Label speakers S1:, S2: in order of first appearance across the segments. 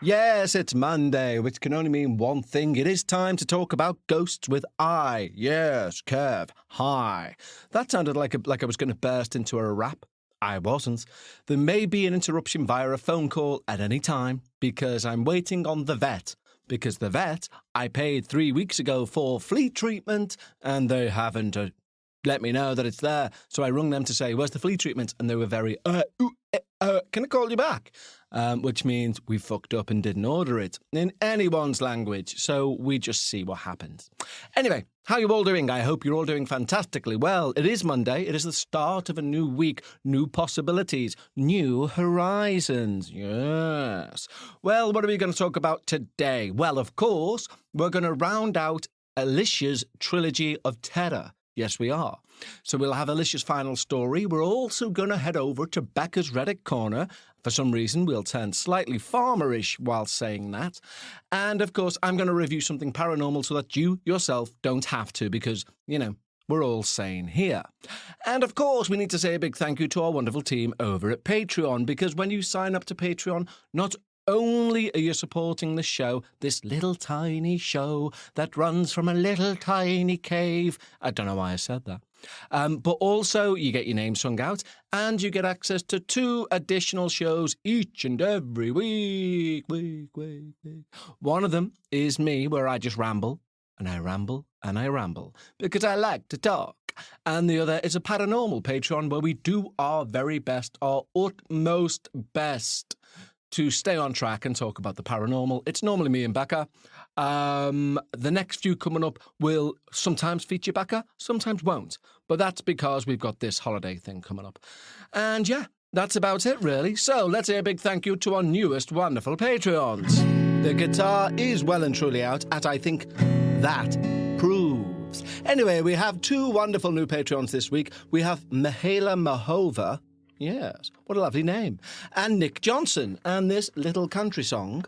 S1: Yes, it's Monday, which can only mean one thing. It is time to talk about ghosts with I. Yes, Kev. Hi. That sounded like I was going to burst into a rap. I wasn't. There may be an interruption via a phone call at any time because I'm waiting on the vet. Because the vet I paid 3 weeks ago for flea treatment and they haven't let me know that it's there. So I rung them to say, where's the flea treatment? And they were very, can I call you back? Which means we fucked up and didn't order it in anyone's language. So we just see what happens. Anyway, how are you all doing? I hope you're all doing fantastically well. It is Monday. It is the start of a new week, new possibilities, new horizons. Yes. Well, what are we going to talk about today? Well, of course, we're going to round out Alicia's trilogy of terror. Yes, we are. So we'll have Alicia's final story. We're also going to head over to Becca's Reddit Corner. For some reason, we'll turn slightly farmerish while saying that. And, of course, I'm going to review something paranormal so that you yourself don't have to because, we're all sane here. And, of course, we need to say a big thank you to our wonderful team over at Patreon because when you sign up to Patreon, not only are you supporting the show, this little tiny show that runs from a little tiny cave. I don't know why I said that. But also you get your name sung out and you get access to 2 additional shows each and every week. One of them is me where I just ramble and I ramble and I ramble because I like to talk. And the other is a paranormal Patreon where we do our very best, our utmost best to stay on track and talk about the paranormal. It's normally me and Becca. The next few coming up will sometimes feature Becca, sometimes won't. But that's because we've got this holiday thing coming up. And yeah, that's about it, really. So let's say a big thank you to our newest wonderful Patreons. The guitar is well and truly out, as I think that proves. Anyway, we have 2 wonderful new Patreons this week. We have Mihaela Mahova. Yes, what a lovely name. And Nick Johnson. And this little country song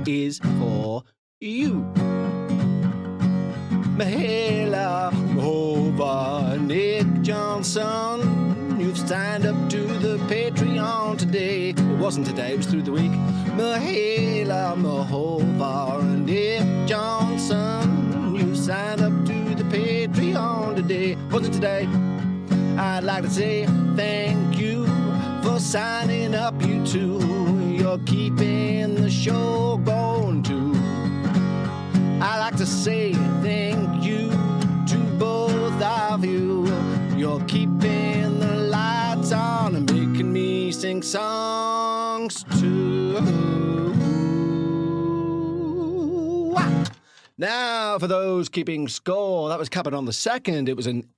S1: is for you. Mihaela Mahova, Nick Johnson, you've signed up to the Patreon today. It wasn't today, it was through the week. Mihaela Mahova, Nick Johnson, you signed up to the Patreon today. Wasn't today. I'd like to say thank you for signing up, you two. You're keeping the show going too. I'd like to say thank you to both of you. You're keeping the lights on and making me sing songs too. Now, for those keeping score, that was capping on the 2nd.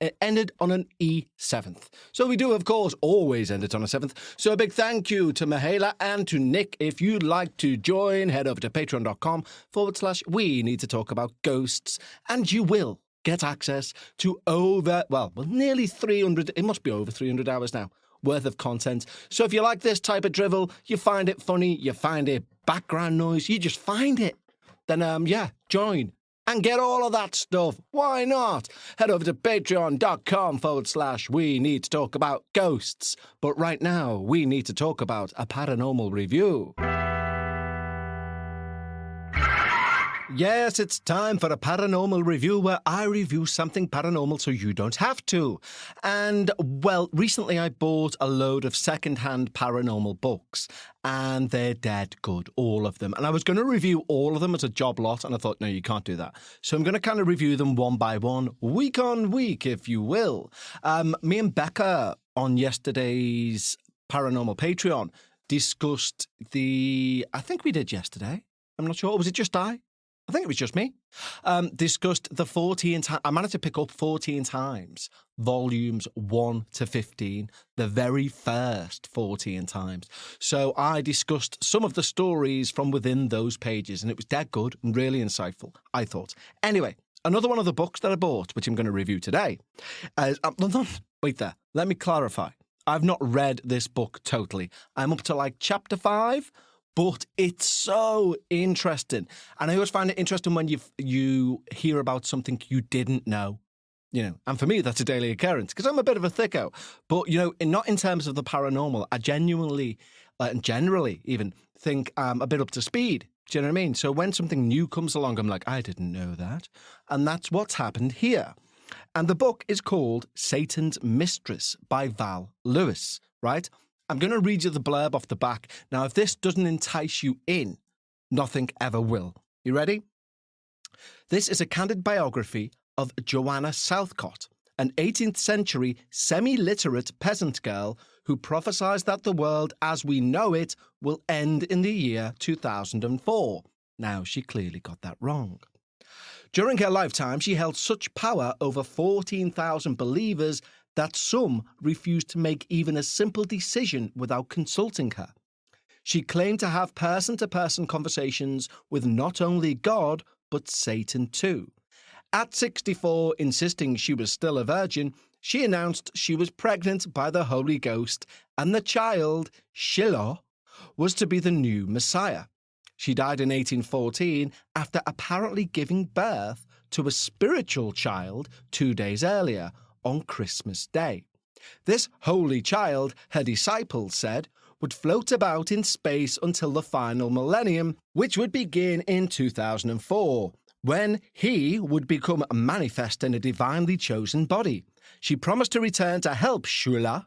S1: It ended on an E7th. So we do, of course, always end it on a 7th. So a big thank you to Mihaela and to Nick. If you'd like to join, head over to patreon.com/we need to talk about ghosts. And you will get access to nearly 300, it must be over 300 hours now, worth of content. So if you like this type of drivel, you find it funny, you find it background noise, you just find it. Then, join and get all of that stuff. Why not? Head over to patreon.com/we need to talk about ghosts. But right now, we need to talk about a paranormal review. Yes, it's time for a paranormal review where I review something paranormal so you don't have to. And, well, recently I bought a load of second-hand paranormal books, and they're dead good, all of them. And I was going to review all of them as a job lot, and I thought, no, you can't do that. So I'm going to kind of review them one by one, week on week, if you will. Me and Becca on yesterday's Paranormal Patreon discussed I think we did yesterday. I'm not sure. Was it just I think it was just me, discussed the 14 times. I managed to pick up 14 times, volumes 1 to 15, the very first 14 times. So I discussed some of the stories from within those pages, and it was dead good and really insightful, I thought. Anyway, another one of the books that I bought, which I'm going to review today, wait there, let me clarify. I've not read this book totally. I'm up to like chapter 5, but it's so interesting. And I always find it interesting when you hear about something you didn't know. And for me, that's a daily occurrence because I'm a bit of a thicko. But, not in terms of the paranormal. I genuinely, and generally even, think I'm a bit up to speed. Do you know what I mean? So when something new comes along, I'm like, I didn't know that. And that's what's happened here. And the book is called Satan's Mistress by Val Lewis, right? I'm going to read you the blurb off the back. Now, if this doesn't entice you in, nothing ever will. You ready? This is a candid biography of Joanna Southcott, an 18th century semi-literate peasant girl who prophesied that the world as we know it will end in the year 2004. Now, she clearly got that wrong. During her lifetime, she held such power over 14,000 believers that some refused to make even a simple decision without consulting her. She claimed to have person-to-person conversations with not only God, but Satan too. At 64, insisting she was still a virgin, she announced she was pregnant by the Holy Ghost and the child, Shiloh, was to be the new Messiah. She died in 1814 after apparently giving birth to a spiritual child 2 days earlier, on Christmas Day. This holy child, her disciples said, would float about in space until the final millennium, which would begin in 2004, when he would become manifest in a divinely chosen body. She promised to return to help Shula,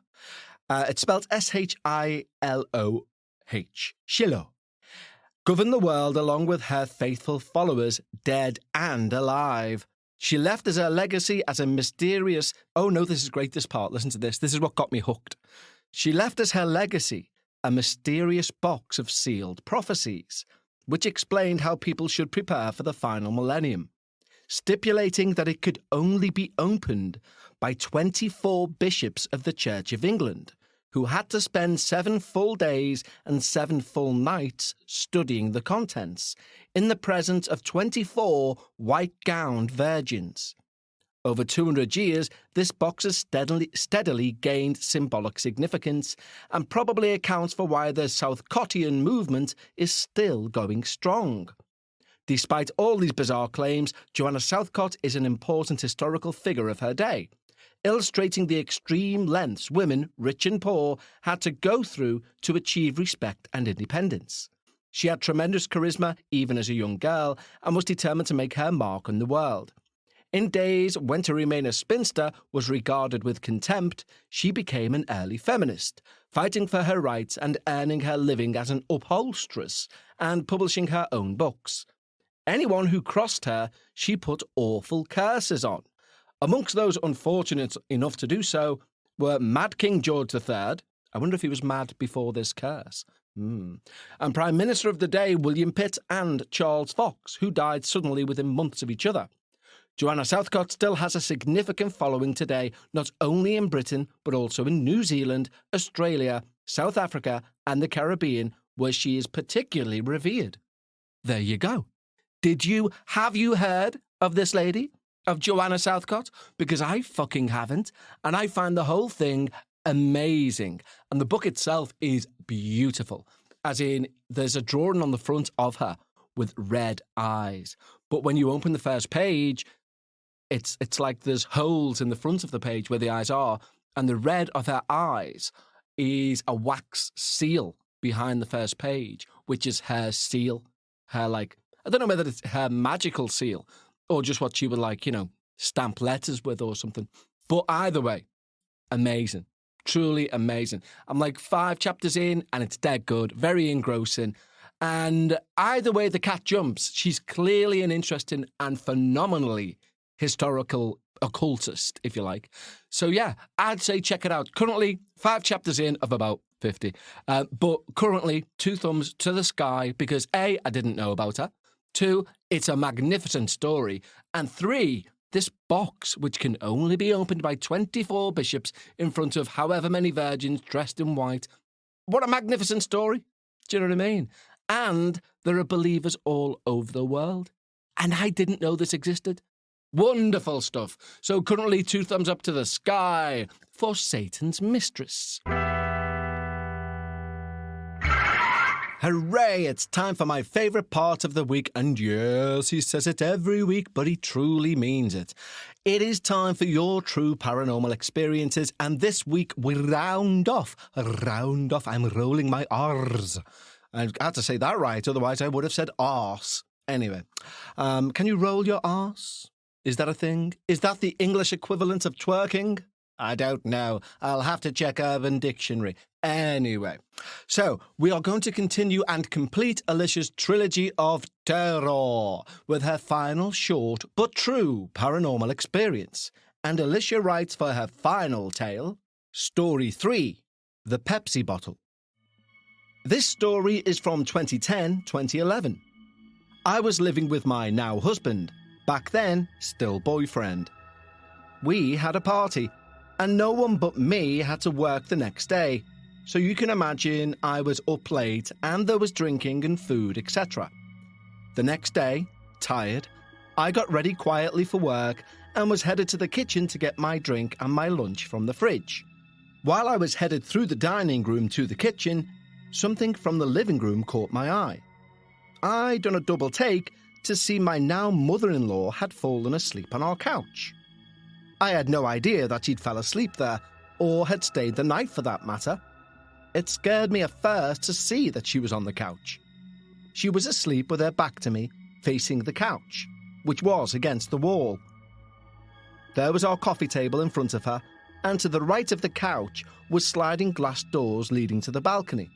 S1: it's spelled Shiloh, Shiloh, govern the world along with her faithful followers, dead and alive. She left as her legacy as a mysterious... Oh, no, this is great, this part. Listen to this. This is what got me hooked. She left as her legacy a mysterious box of sealed prophecies, which explained how people should prepare for the final millennium, stipulating that it could only be opened by 24 bishops of the Church of England, who had to spend 7 full days and 7 full nights studying the contents, in the presence of 24 white-gowned virgins. Over 200 years, this box has steadily gained symbolic significance and probably accounts for why the Southcottian movement is still going strong. Despite all these bizarre claims, Joanna Southcott is an important historical figure of her day, illustrating the extreme lengths women, rich and poor, had to go through to achieve respect and independence. She had tremendous charisma even as a young girl and was determined to make her mark on the world. In days when to remain a spinster was regarded with contempt, she became an early feminist, fighting for her rights and earning her living as an upholsteress and publishing her own books. Anyone who crossed her, she put awful curses on. Amongst those unfortunate enough to do so were Mad King George III. I wonder if he was mad before this curse. And Prime Minister of the day, William Pitt, and Charles Fox, who died suddenly within months of each other. Joanna Southcott still has a significant following today, not only in Britain, but also in New Zealand, Australia, South Africa, and the Caribbean, where she is particularly revered. There you go. Have you heard of this lady? Of Joanna Southcott? Because I fucking haven't, and I find the whole thing amazing. And the book itself is beautiful, as in there's a drawing on the front of her with red eyes. But when you open the first page, it's like there's holes in the front of the page where the eyes are, and the red of her eyes is a wax seal behind the first page, which is her seal. Her, like, I don't know whether it's her magical seal or just what she would, like, stamp letters with or something. But either way, amazing. Truly amazing. I'm like 5 chapters in and it's dead good, very engrossing. And either way the cat jumps, she's clearly an interesting and phenomenally historical occultist, if you like. So yeah, I'd say check it out. Currently, 5 chapters in of about 50. But currently, 2 thumbs to the sky because A, I didn't know about her. 2, it's a magnificent story. And 3, this box, which can only be opened by 24 bishops in front of however many virgins dressed in white. What a magnificent story. Do you know what I mean? And there are believers all over the world. And I didn't know this existed. Wonderful stuff. So currently 2 thumbs up to the sky for Satan's Mistress. Hooray, it's time for my favourite part of the week, and yes, he says it every week, but he truly means it. It is time for your true paranormal experiences, and this week we round off, I'm rolling my R's. I had to say that right, otherwise I would have said arse. Anyway, can you roll your arse? Is that a thing? Is that the English equivalent of twerking? I don't know. I'll have to check Urban Dictionary. Anyway, so we are going to continue and complete Alicia's trilogy of terror with her final short but true paranormal experience. And Alicia writes for her final tale, Story 3, The Pepsi Bottle. This story is from 2010-2011. I was living with my now husband, back then still boyfriend. We had a party, and no one but me had to work the next day, so you can imagine I was up late and there was drinking and food, etc. The next day, tired, I got ready quietly for work and was headed to the kitchen to get my drink and my lunch from the fridge. While I was headed through the dining room to the kitchen, something from the living room caught my eye. I done a double take to see my now mother-in-law had fallen asleep on our couch. I had no idea that she'd fell asleep there, or had stayed the night for that matter. It scared me at first to see that she was on the couch. She was asleep with her back to me, facing the couch, which was against the wall. There was our coffee table in front of her, and to the right of the couch was sliding glass doors leading to the balcony.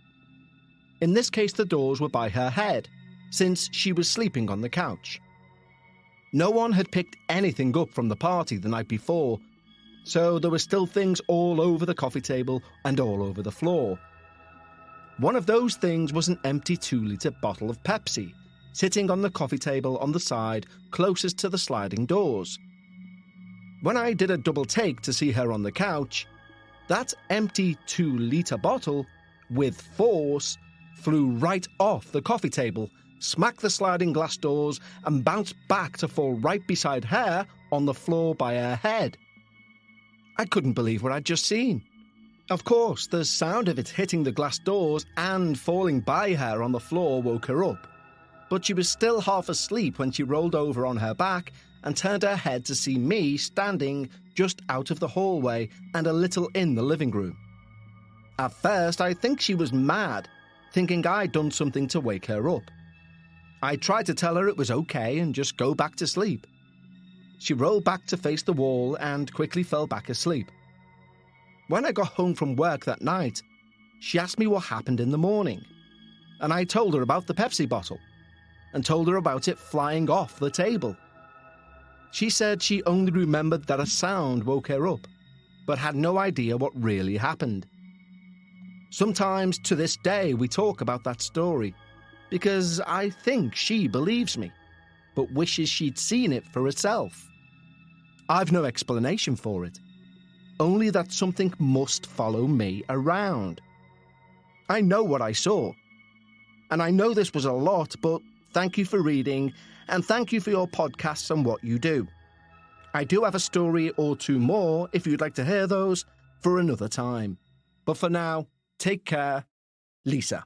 S1: In this case, the doors were by her head, since she was sleeping on the couch. No one had picked anything up from the party the night before, so there were still things all over the coffee table and all over the floor. One of those things was an empty 2-litre bottle of Pepsi, sitting on the coffee table on the side closest to the sliding doors. When I did a double take to see her on the couch, that empty 2-litre bottle, with force, flew right off the coffee table, smacked the sliding glass doors, and bounced back to fall right beside her on the floor by her head. I couldn't believe what I'd just seen. Of course, the sound of it hitting the glass doors and falling by her on the floor woke her up, but she was still half asleep when she rolled over on her back and turned her head to see me standing just out of the hallway and a little in the living room. At first, I think she was mad, thinking I'd done something to wake her up. I tried to tell her it was okay and just go back to sleep. She rolled back to face the wall and quickly fell back asleep. When I got home from work that night, she asked me what happened in the morning, and I told her about the Pepsi bottle, and told her about it flying off the table. She said she only remembered that a sound woke her up, but had no idea what really happened. Sometimes to this day we talk about that story, because I think she believes me, but wishes she'd seen it for herself. I've no explanation for it, only that something must follow me around. I know what I saw, and I know this was a lot, but thank you for reading, and thank you for your podcasts and what you do. I do have a story or two more, if you'd like to hear those, for another time. But for now, take care, Lisa.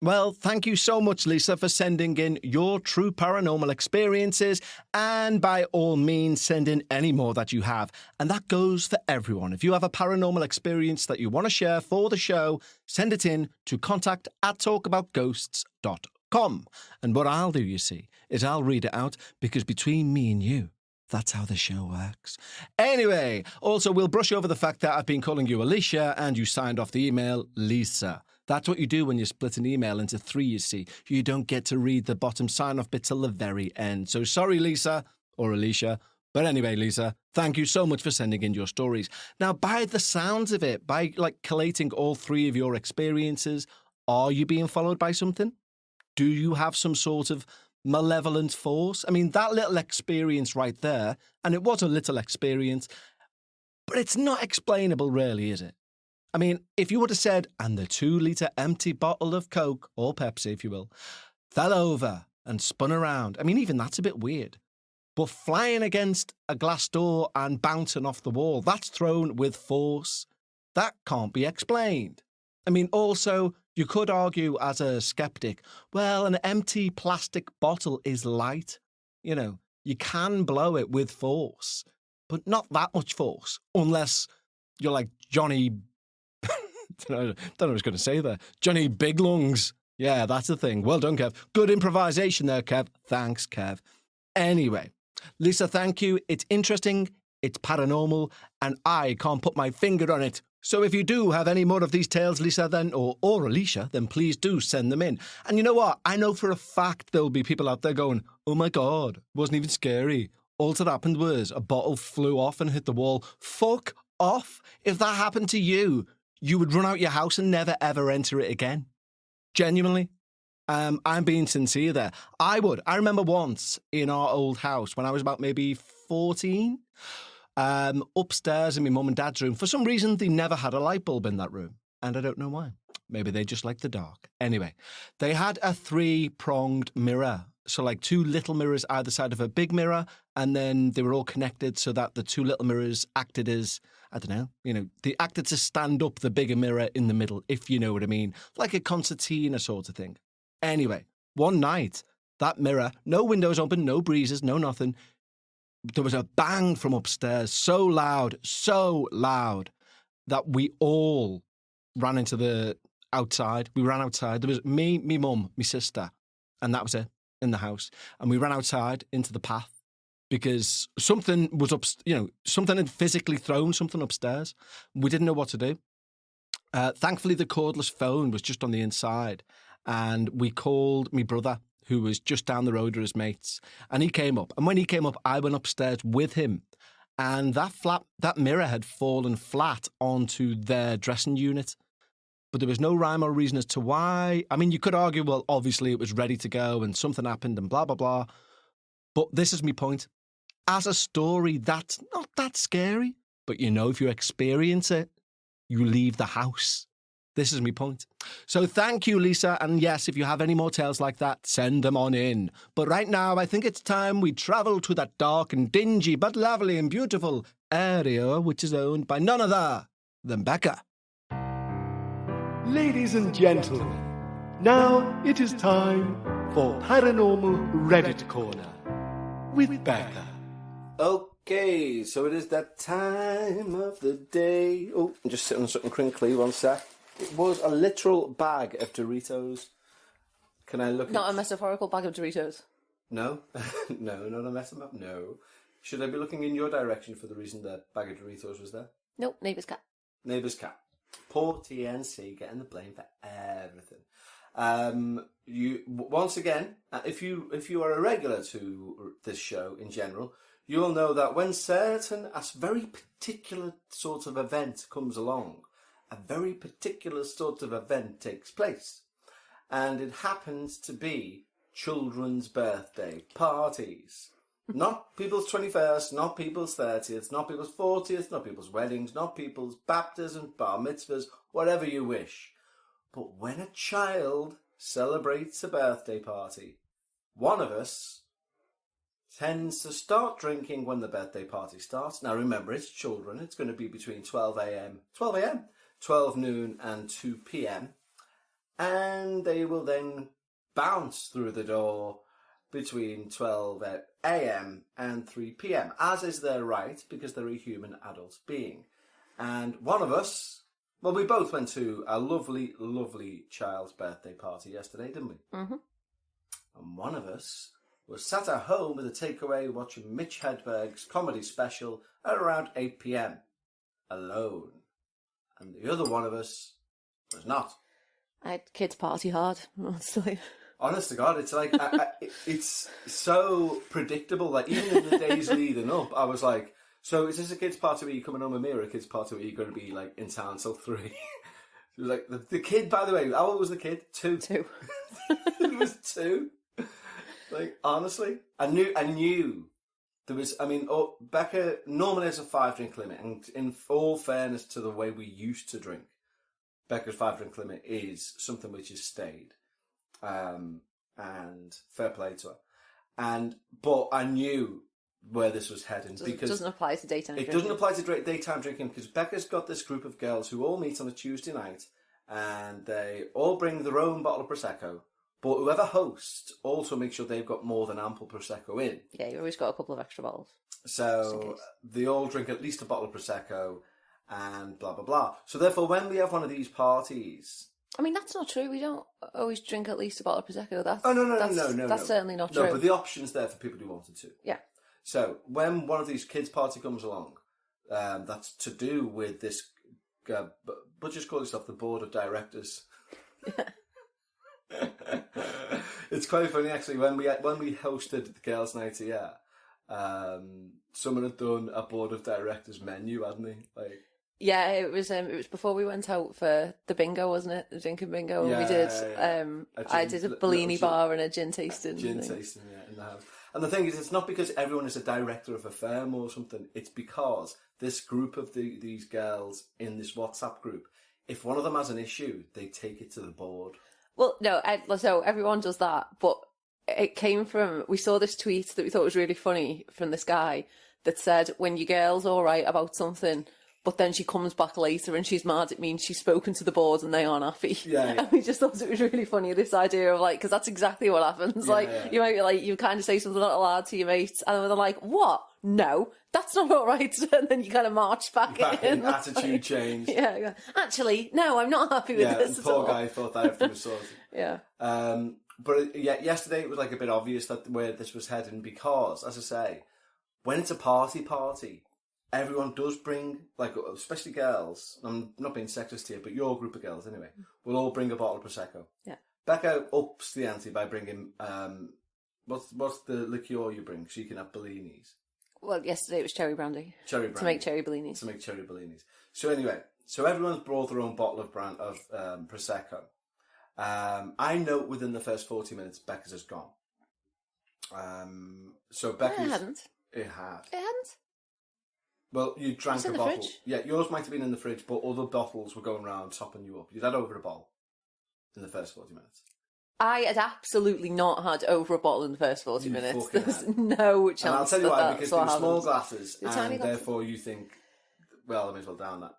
S1: Well, thank you so much, Lisa, for sending in your true paranormal experiences, and by all means, send in any more that you have. And that goes for everyone. If you have a paranormal experience that you want to share for the show, send it in to contact@talkaboutghosts.com. And what I'll do, you see, is I'll read it out, because between me and you, that's how the show works. Anyway, also, we'll brush over the fact that I've been calling you Alicia, and you signed off the email Lisa. That's what you do when you split an email into 3, you see. You don't get to read the bottom sign-off bit till the very end. So sorry, Lisa, or Alicia. But anyway, Lisa, thank you so much for sending in your stories. Now, by the sounds of it, by collating all 3 of your experiences, are you being followed by something? Do you have some sort of malevolent force? I mean, that little experience right there, and it was a little experience, but it's not explainable really, is it? I mean, if you would have said, and the 2-litre empty bottle of Coke, or Pepsi, if you will, fell over and spun around, I mean, even that's a bit weird. But flying against a glass door and bouncing off the wall, that's thrown with force. That can't be explained. I mean, also, you could argue as a skeptic, well, an empty plastic bottle is light. You know, you can blow it with force, but not that much force, unless you're like Johnny... I don't know what I was going to say there. Johnny Big Lungs, Yeah, that's the thing. Well done, Kev. Good improvisation there, Kev. Thanks, Kev. Anyway, Lisa, thank you. It's interesting, it's paranormal, and I can't put my finger on it. So if you do have any more of these tales, Lisa, then, or Alicia, then please do send them in. And you know what? I know for a fact there'll be people out there going, oh my God, wasn't even scary. All that happened was a bottle flew off and hit the wall. Fuck off. If that happened to you, you would run out your house and never, ever enter it again. Genuinely. I'm being sincere there. I would. I remember once in our old house when I was about maybe 14, upstairs in my mum and dad's room. For some reason, they never had a light bulb in that room. And I don't know why. Maybe they just liked the dark. Anyway, they had a 3-pronged mirror. So like 2 little mirrors either side of a big mirror. And then they were all connected so that the 2 little mirrors acted as, I don't know, they acted to stand up the bigger mirror in the middle, if you know what I mean. Like a concertina sort of thing. Anyway, one night, that mirror, no windows open, no breezes, no nothing. There was a bang from upstairs, so loud, that we all ran into the outside. We ran outside. There was me, me mum, my sister, and that was it in the house. And we ran outside into the path because something was something had physically thrown something upstairs. We didn't know what to do. Thankfully, the cordless phone was just on the inside. And we called my brother, who was just down the road with his mates, and he came up. And when he came up, I went upstairs with him. And that mirror had fallen flat onto their dressing unit. But there was no rhyme or reason as to why. I mean, you could argue, well, obviously it was ready to go and something happened and blah, blah, blah. But this is my point. As a story, that's not that scary. But if you experience it, you leave the house. This is my point. So thank you, Lisa. And yes, if you have any more tales like that, send them on in. But right now, I think it's time we travel to that dark and dingy, but lovely and beautiful area, which is owned by none other than Becca.
S2: Ladies and gentlemen, now it is time for Paranormal Reddit Corner with Becca.
S1: Okay, so it is that time of the day. Oh, I'm just sitting on something crinkly, one sec. It was a literal bag of Doritos. Can I look
S3: Not a metaphorical bag of Doritos.
S1: No? No, not a metaphor? No. Should I be looking in your direction for the reason that bag of Doritos was there?
S3: Nope, neighbour's cat.
S1: Neighbour's cat. Poor TNC getting the blame for everything. You once again, if you are a regular to this show in general, you'll know that when a very particular sort of event comes along, a very particular sort of event takes place. And it happens to be children's birthday parties. Not people's 21st, not people's 30th, not people's 40th, not people's weddings, not people's baptisms, bar mitzvahs, whatever you wish. But when a child celebrates a birthday party, one of us tends to start drinking when the birthday party starts. Now remember, it's children. It's going to be between 12 noon and 2 p.m. And they will then bounce through the door between 12 a.m. and 3 p.m., as is their right, because they're a human adult being. And one of us, well, we both went to a lovely, lovely child's birthday party yesterday, didn't we?
S3: Mm-hmm.
S1: And one of us was sat at home with a takeaway watching Mitch Hedberg's comedy special at around 8 p.m, alone. And the other one of us was not.
S3: I had kids party hard, honestly.
S1: Honest to God, it's like, it's so predictable. Like, even in the days leading up, I was like, so is this a kid's party where you're coming home with me, or a kid's party where you're going to be, like, in town till 3? It was like, the kid, by the way, how old was the kid? 2. It was 2. Like, honestly, I knew there was, Becca normally has a 5-drink limit, and in all fairness to the way we used to drink, Becca's 5-drink limit is something which has stayed. And fair play to her. But I knew where this was heading, because
S3: it doesn't apply to daytime drinking.
S1: It doesn't apply to daytime drinking, because Becca's got this group of girls who all meet on a Tuesday night, and they all bring their own bottle of Prosecco. But whoever hosts also makes sure they've got more than ample Prosecco in.
S3: Yeah, you always got a couple of extra bottles.
S1: So they all drink at least a bottle of Prosecco and blah, blah, blah. So therefore, when we have one of these parties,
S3: I mean, that's not true. We don't always drink at least a bottle of Prosecco. That's,
S1: no.
S3: That's certainly not true.
S1: No, but the option's there for people who wanted to.
S3: Yeah.
S1: So when one of these kids' party comes along, that's to do with this, but just call yourself the board of directors. It's quite funny actually. When we hosted the girls' night here, someone had done a board of directors menu, hadn't he? Like.
S3: Yeah, it was before we went out for the bingo, wasn't it? The drinking bingo, and we did. I did a Bellini bar and a gin tasting.
S1: In the house. And the thing is, it's not because everyone is a director of a firm or something. It's because this group of these girls in this WhatsApp group, if one of them has an issue, they take it to the board.
S3: Well, no, so everyone does that, but it came from, we saw this tweet that we thought was really funny from this guy that said, when your girl's all right about something, but then she comes back later and she's mad, it means she's spoken to the board and they aren't happy.
S1: Yeah.
S3: And we just thought it was really funny, this idea of like, because that's exactly what happens. You might be like, you kind of say something not allowed to your mates, and then they're like, what? No, that's not all right. And then you kind of march back in.
S1: Attitude change.
S3: Yeah. Actually, no, I'm not happy with this at all.
S1: Poor guy thought that everything was sorted.
S3: Yeah.
S1: But yesterday it was like a bit obvious that where this was heading because, as I say, when it's a party, everyone does bring, like, especially girls, I'm not being sexist here, but your group of girls anyway, will all bring a bottle of Prosecco.
S3: Yeah.
S1: Becca ups the ante by bringing, what's the liqueur you bring so you can have Bellinis?
S3: Well, yesterday it was cherry brandy.
S1: Cherry brandy.
S3: To make cherry Bellinis.
S1: So anyway, everyone's brought their own bottle of Prosecco. I note within the first 40 minutes, Becca's has gone. So Becca's...
S3: No, it hadn't.
S1: It had.
S3: It hadn't?
S1: Well, you drank a bottle.
S3: Fridge?
S1: Yeah, yours might have been in the fridge, but other bottles were going around topping you up. You'd had over a bottle in the first 40 minutes.
S3: I had absolutely not had over a bottle in the first 40 minutes. There's
S1: had.
S3: no chance.
S1: And I'll tell you why, because they were small glasses,
S3: and
S1: tiny therefore you think, well, I may as well down that.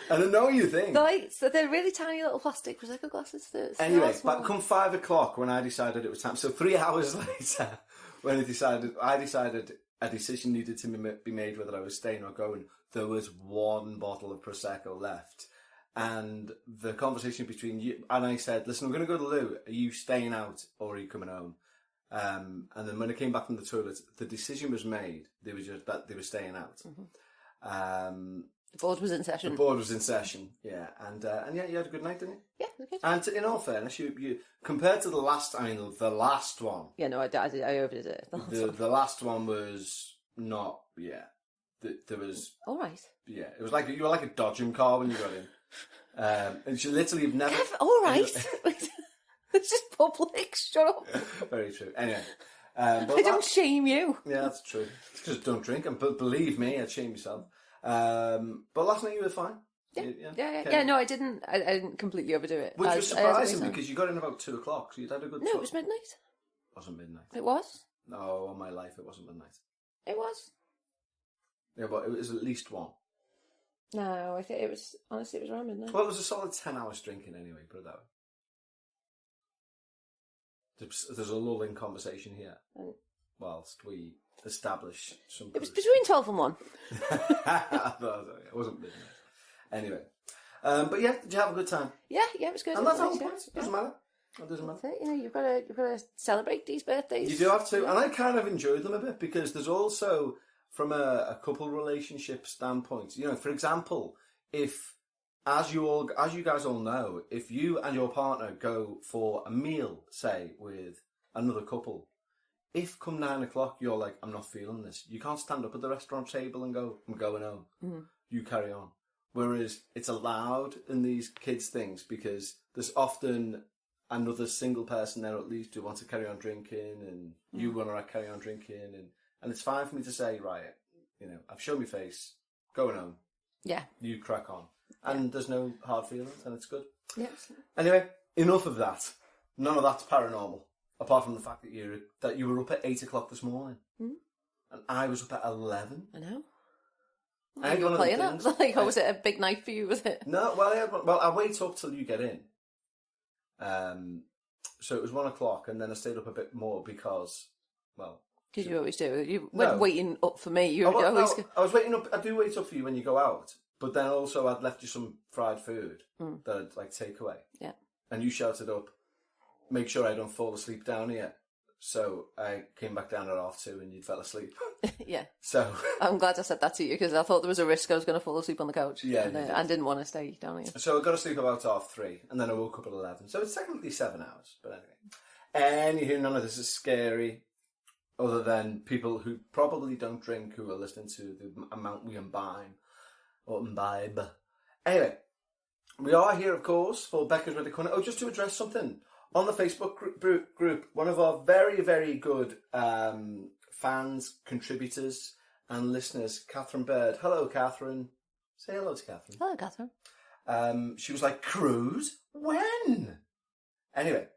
S1: and I know you think.
S3: They're really tiny little plastic Prosecco glasses.
S1: Anyway, but come 5 o'clock when I decided it was time, so 3 hours later, when I decided a decision needed to be made whether I was staying or going, there was one bottle of Prosecco left. And the conversation between you and I said, listen, I'm going to go to the loo. Are you staying out or are you coming home? And then when I came back from the toilet, the decision was made. They were staying out.
S3: Mm-hmm. The board was in session. Yeah. And yeah, you had a good night, didn't you? Yeah, it was good.
S1: And in all fairness, you compared to the last one.
S3: Yeah, no, I overdid it.
S1: The last one was not, there was...
S3: All right.
S1: Yeah, it was like, you were like a dodgem car when you got in. And she literally never...
S3: Kev, all right. This is public, shut up.
S1: Very true. Anyway.
S3: I don't shame you.
S1: Yeah, that's true. It's because I don't drink, and believe me, I'd shame myself. But last night you were fine.
S3: Yeah. No, I didn't completely overdo it.
S1: Which was surprising because you got in about 2 o'clock, so you'd had a good...
S3: No, it was midnight.
S1: It wasn't midnight.
S3: It was?
S1: No, on my life it wasn't midnight.
S3: It was.
S1: Yeah, but it was at least 1.
S3: No, I think it was around midnight.
S1: Well, it was a solid 10 hours drinking anyway, put it that way. There's a lull in conversation here whilst we establish some...
S3: It was between 12 and 1.
S1: It wasn't midnight. Anyway. But yeah, did you have a good time?
S3: Yeah, it was good.
S1: And that's all points. Doesn't matter. It doesn't matter.
S3: You know, you've got to celebrate these birthdays.
S1: You do have to. And I kind of enjoyed them a bit because there's also... From a couple relationship standpoint, you know, for example, if, as you guys all know, if you and your partner go for a meal, say, with another couple, if come 9 o'clock you're like, I'm not feeling this, you can't stand up at the restaurant table and go, I'm going home. Mm-hmm. You carry on. Whereas it's allowed in these kids' things because there's often another single person there at least who wants to carry on drinking and you want to carry on drinking and it's fine for me to say, right, you know, I've shown my face, going home. Yeah. You crack on. And there's no hard feelings, and it's good.
S3: Yeah.
S1: Anyway, enough of that. None of that's paranormal, apart from the fact that you were up at 8 o'clock this morning. Mm. And I was up at 11.
S3: I know.
S1: I had one of
S3: playing
S1: things.
S3: Like, was it a big night for you, was it?
S1: No, well, I wait up till you get in. So it was 1 o'clock, and then I stayed up a bit more because, well...
S3: Because you always do. You weren't waiting up for me. I was
S1: waiting up. I do wait up for you when you go out, But then also I'd left you some fried food that I'd like take away.
S3: Yeah.
S1: And you shouted up, make sure I don't fall asleep down here. So I came back down at 2:30 and you fell asleep.
S3: Yeah.
S1: So
S3: I'm glad I said that to you because I thought there was a risk I was going to fall asleep on the couch.
S1: Yeah,
S3: and didn't want to stay down here.
S1: So I got to sleep about 3:30 and then I woke up at 11. So it's technically 7 hours. But anyway. Anywho, none of this is scary. Other than people who probably don't drink who are listening to the amount we imbibe. Anyway, we are here, of course, for Becca's Reddit Corner. Oh, just to address something. On the Facebook group, one of our very, very good fans, contributors, and listeners, Catherine Bird. Hello, Catherine. Say hello to Catherine.
S3: Hello, Catherine.
S1: She was like, cruise? When? Anyway.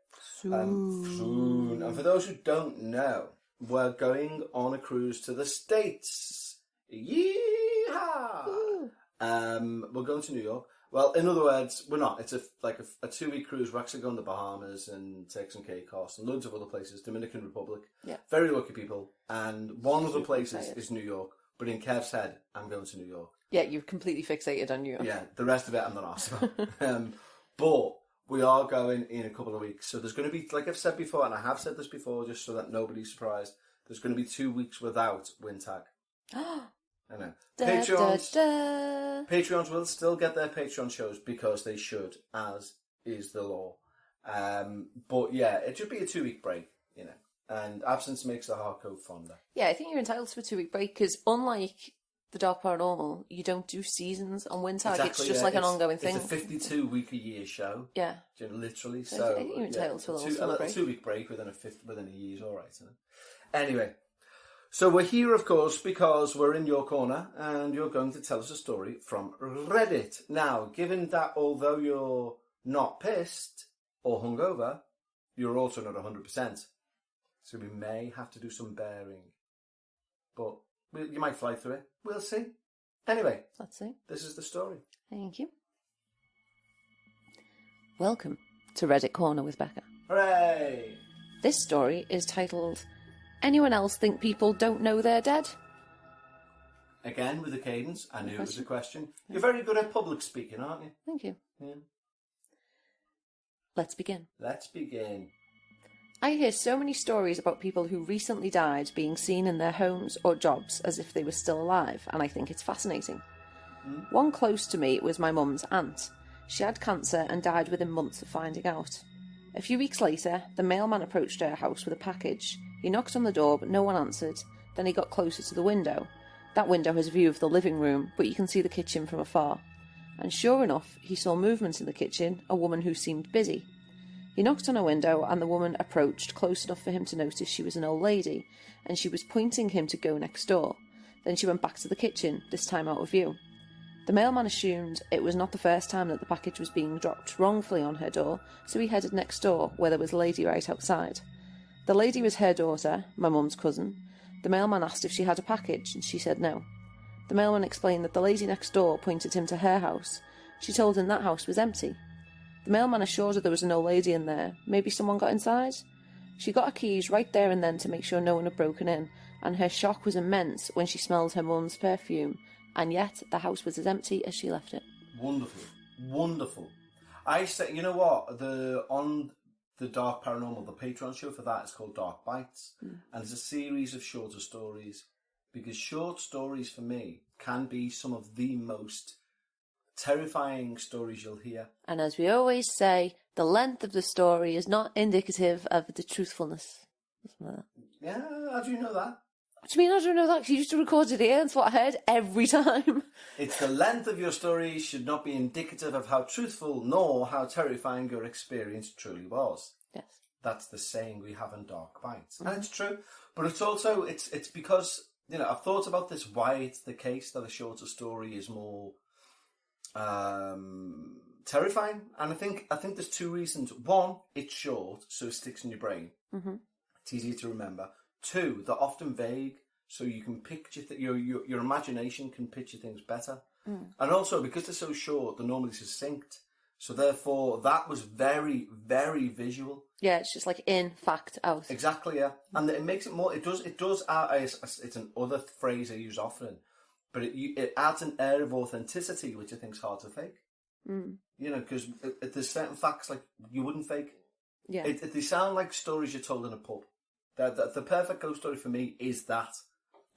S1: Soon. And for those who don't know, we're going on a cruise to the States. Yeehaw! We're going to New York. Well, in other words, we're not. It's a 2-week cruise. We're actually going to the Bahamas and Turks and Caicos and loads of other places. Dominican Republic. Yeah. Very lucky people. And one of the places is New York. But in Kev's head, I'm going to New York.
S3: Yeah, you're completely fixated on New York.
S1: Yeah, the rest of it I'm not asked about. But we are going in a couple of weeks. So there's going to be, like I've said before, and I have said this before just so that nobody's surprised, there's going to be 2 weeks without Wintag. I know. Patreons will still get their Patreon shows because they should, as is the law. But yeah, it should be a 2-week break, you know. And absence makes the heart go fonder. Yeah,
S3: I think you're entitled to a 2-week break because unlike the Dark Paranormal, you don't do seasons on Wintag. Exactly, it's just like an ongoing thing.
S1: It's a 52-week-a-year show.
S3: Yeah.
S1: Literally. So
S3: I think you're entitled to a little break.
S1: A 2-week break within a year is all right, isn't it? Anyway. So we're here, of course, because we're in your corner and you're going to tell us a story from Reddit. Now, given that although you're not pissed or hungover, you're also not 100%. So we may have to do some bearing. But you might fly through it. We'll see. Anyway.
S3: Let's see.
S1: This is the story.
S3: Thank you. Welcome to Reddit Corner with Becca.
S1: Hooray!
S3: This story is titled... Anyone else think people don't know they're dead?
S1: Again, with the cadence, I knew it was a question. You're very good at public speaking, aren't you?
S3: Thank you.
S1: Yeah.
S3: Let's begin.
S1: I
S3: hear so many stories about people who recently died being seen in their homes or jobs as if they were still alive, and I think it's fascinating. One close to me was my mum's aunt. She had cancer and died within months of finding out. A few weeks later, the mailman approached her house with a package. He knocked on the door, but no one answered. Then he got closer to the window. That window has a view of the living room, but you can see the kitchen from afar. And sure enough, he saw movement in the kitchen, a woman who seemed busy. He knocked on a window, and the woman approached close enough for him to notice she was an old lady, and she was pointing him to go next door. Then she went back to the kitchen, this time out of view. The mailman assumed it was not the first time that the package was being dropped wrongfully on her door, so he headed next door, where there was a lady right outside. The lady was her daughter, my mum's cousin. The mailman asked if she had a package, and she said no. The mailman explained that the lady next door pointed him to her house. She told him that house was empty. The mailman assured her there was an old lady in there. Maybe someone got inside? She got her keys right there and then to make sure no one had broken in, and her shock was immense when she smelled her mum's perfume, and yet the house was as empty as she left it.
S1: Wonderful. I say, you know what? On the Dark Paranormal, the Patreon show for that is called Dark Bites, and it's a series of shorter stories, because short stories for me can be some of the most terrifying stories you'll hear.
S3: And as we always say, the length of the story is not indicative of the truthfulness.
S1: Yeah, how do you know that?
S3: What do you mean I don't know that? 'Cause you used to record it here, that's what I heard every time.
S1: It's the length of your story should not be indicative of how truthful nor how terrifying your experience truly was.
S3: Yes.
S1: That's the saying we have in Dark Bites. And it's true. But it's also, it's because, you know, I've thought about this, why it's the case that a shorter story is more terrifying. And I think there's two reasons. One, it's short, so it sticks in your brain. Mm-hmm. It's easier to remember. Two, they're often vague, so you can picture your imagination can picture things better. And also, because they're so short, they're normally succinct. So therefore, that was very, very visual.
S3: Yeah, it's just like in, fact, out.
S1: Exactly, yeah. And it makes it more, it does, it's an other phrase I use often. but it adds an air of authenticity, which I think is hard to fake.
S3: Mm.
S1: You know, because there's certain facts like you wouldn't fake.
S3: Yeah.
S1: They sound like stories you're told in a pub. The perfect ghost story for me is that.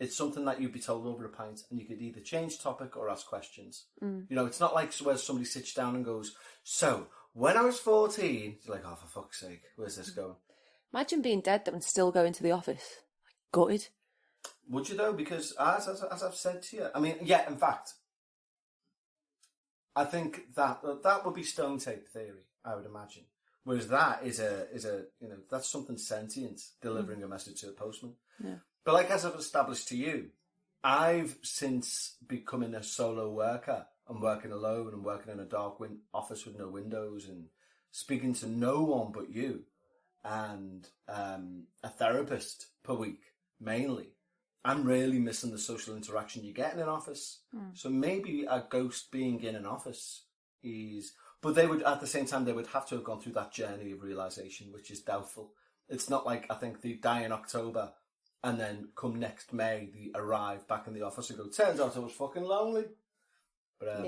S1: It's something that you'd be told over a pint, and you could either change topic or ask questions. You know, it's not like where somebody sits down and goes, so, when I was 14, you're like, oh, for fuck's sake, where's this going?
S3: Imagine being dead and still going to the office. Gutted.
S1: Would you, though? Because, as I've said to you, I mean, yeah, in fact, I think that would be stone tape theory, I would imagine. Whereas that is a you know, that's something sentient delivering a message to a postman.
S3: Yeah.
S1: But like as I've established to you, I've since becoming a solo worker and working alone and working in a dark office with no windows and speaking to no one but you and a therapist per week, mainly. I'm really missing the social interaction you get in an office. So maybe a ghost being in an office is... But they would, at the same time, they would have to have gone through that journey of realisation, which is doubtful. It's not like, I think, they die in October... And then come next May, they arrive back in the office and go, turns out I was fucking lonely. But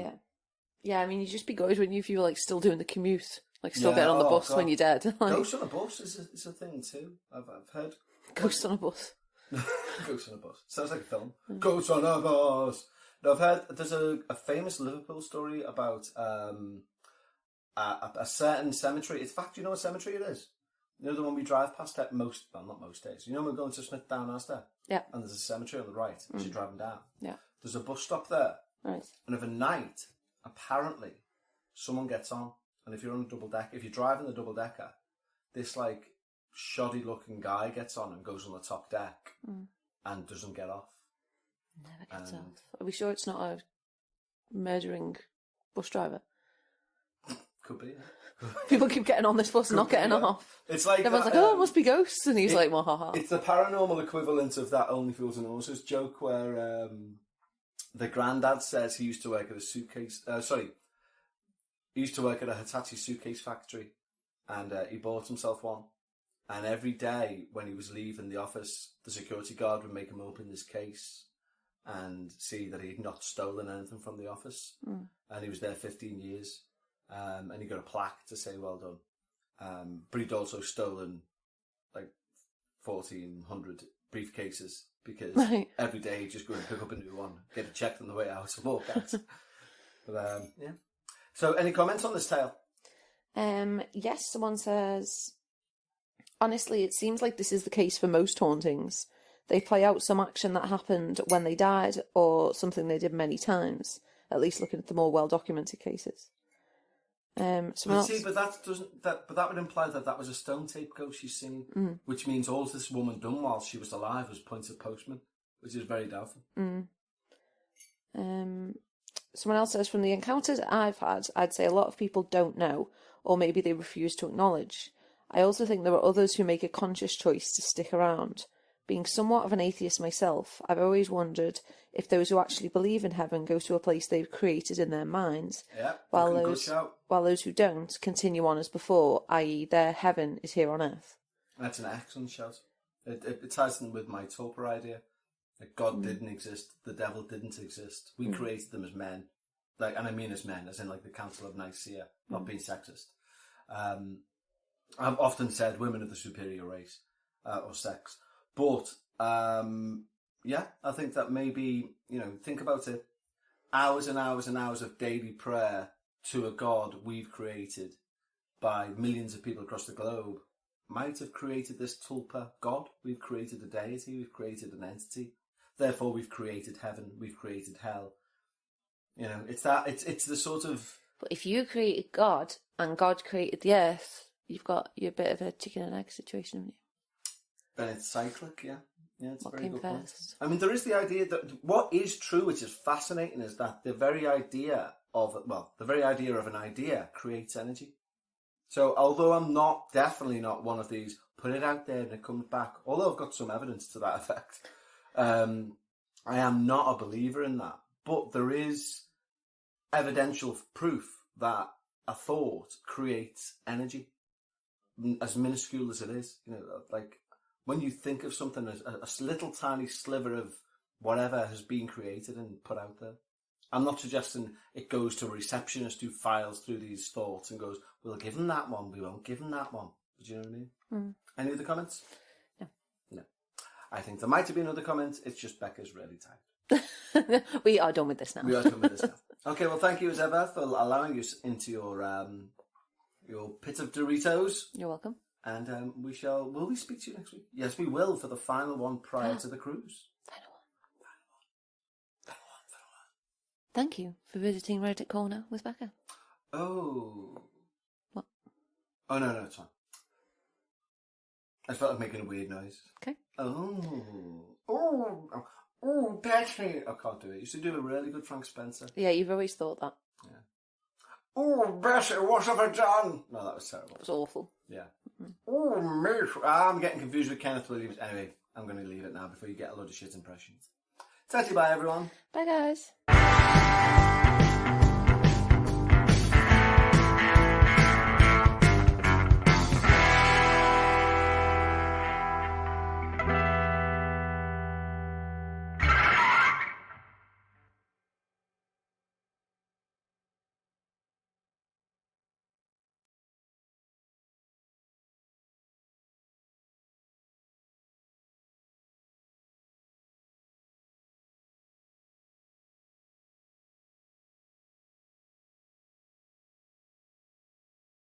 S3: Yeah, I mean, you'd just be gutted, wouldn't you, if you were, like, still doing the commute? Like, still getting on the bus when you're dead. Like,
S1: ghosts on a bus is a thing, too. I've heard.
S3: Ghosts on a bus.
S1: Ghosts on a bus. Sounds like a film. Ghosts on a bus. No, I've heard, there's a famous Liverpool story about a certain cemetery. In fact, do you know what cemetery it is? You know the one we drive past at not most days. You know we're going to Smith Down Asda?
S3: Yeah.
S1: And there's a cemetery on the right as you're driving down.
S3: Yeah.
S1: There's a bus stop there.
S3: Right.
S1: And of a night, apparently, someone gets on. And if you're on a double decker, if you're driving the double decker, this like shoddy looking guy gets on and goes on the top deck and doesn't get off.
S3: Never gets off. Are we sure it's not a murdering bus driver?
S1: Could be, yeah.
S3: People keep getting on this bus and not getting off.
S1: It's like
S3: everyone's like, "Oh, it must be ghosts," and he's like, "Well, ha ha."
S1: It's the paranormal equivalent of that Only Fools and Horses joke where the granddad says he used to work at a suitcase. He used to work at a Hitachi suitcase factory, and he bought himself one. And every day when he was leaving the office, the security guard would make him open this case and see that he had not stolen anything from the office. And he was there 15 years. And he got a plaque to say well done. But he'd also stolen like 1,400 briefcases because every day he'd just go and pick up a new one, get it checked on the way out and walk out. But yeah. So any comments on this tale?
S3: Yes, someone says, honestly, it seems like this is the case for most hauntings. They play out some action that happened when they died or something they did many times, at least looking at the more well-documented cases. But that would imply that was a stone tape ghost she's seen, which means all this woman done while she was alive was point of postman, which is very doubtful. Someone else says, from the encounters I've had, I'd say a lot of people don't know, or maybe they refuse to acknowledge. I also think there are others who make a conscious choice to stick around. Being somewhat of an atheist myself, I've always wondered if those who actually believe in heaven go to a place they've created in their minds, while those who don't continue on as before, i.e. their heaven is here on earth.
S1: That's an excellent shout. It ties in with my Torpor idea. That God didn't exist, the devil didn't exist. We created them as men. And I mean as men, as in like the Council of Nicaea, not being sexist. I've often said women are the superior race, or sex. But, yeah, I think that maybe, think about it. Hours and hours and hours of daily prayer to a God we've created by millions of people across the globe might have created this tulpa God. We've created a deity, we've created an entity. Therefore, we've created heaven, we've created hell. It's the sort of...
S3: But if you created God and God created the earth, you've got your bit of a chicken and egg situation, haven't you?
S1: Then it's cyclic, yeah. Yeah, it's
S3: what
S1: a very good point.
S3: first?
S1: I mean, there is the idea that what is true, which is fascinating, is that the very idea of an idea creates energy. So, although I'm definitely not one of these, put it out there and it comes back, although I've got some evidence to that effect, I am not a believer in that. But there is evidential proof that a thought creates energy, as minuscule as it is. Like, when you think of something as a little tiny sliver of whatever has been created and put out there. I'm not suggesting it goes to a receptionist who files through these thoughts and goes, we'll give them that one, we won't give them that one. Do you know what I mean?
S3: Mm.
S1: Any other comments?
S3: No.
S1: I think there might have been other comments. It's just Becca's really tired.
S3: We are done with this now.
S1: We are done with this now. Okay, well, thank you as ever for allowing us into your pit of Doritos.
S3: You're welcome.
S1: And will we speak to you next week? Yes, we will, for the final one prior to the cruise.
S3: Final one. Thank you for visiting Reddit Corner with Becca.
S1: Oh.
S3: What?
S1: Oh, no, it's fine. I felt like making a weird noise.
S3: Okay.
S1: Oh, Betty. I can't do it. You used to do a really good Frank Spencer.
S3: Yeah, you've always thought that.
S1: Yeah. Oh, Betty, what have I done? No, that was terrible.
S3: It was awful.
S1: Yeah. Mm-hmm. Oh, mate. I'm getting confused with Kenneth Williams. Anyway, I'm going to leave it now before you get a load of shit impressions. Bye, everyone.
S3: Bye, guys.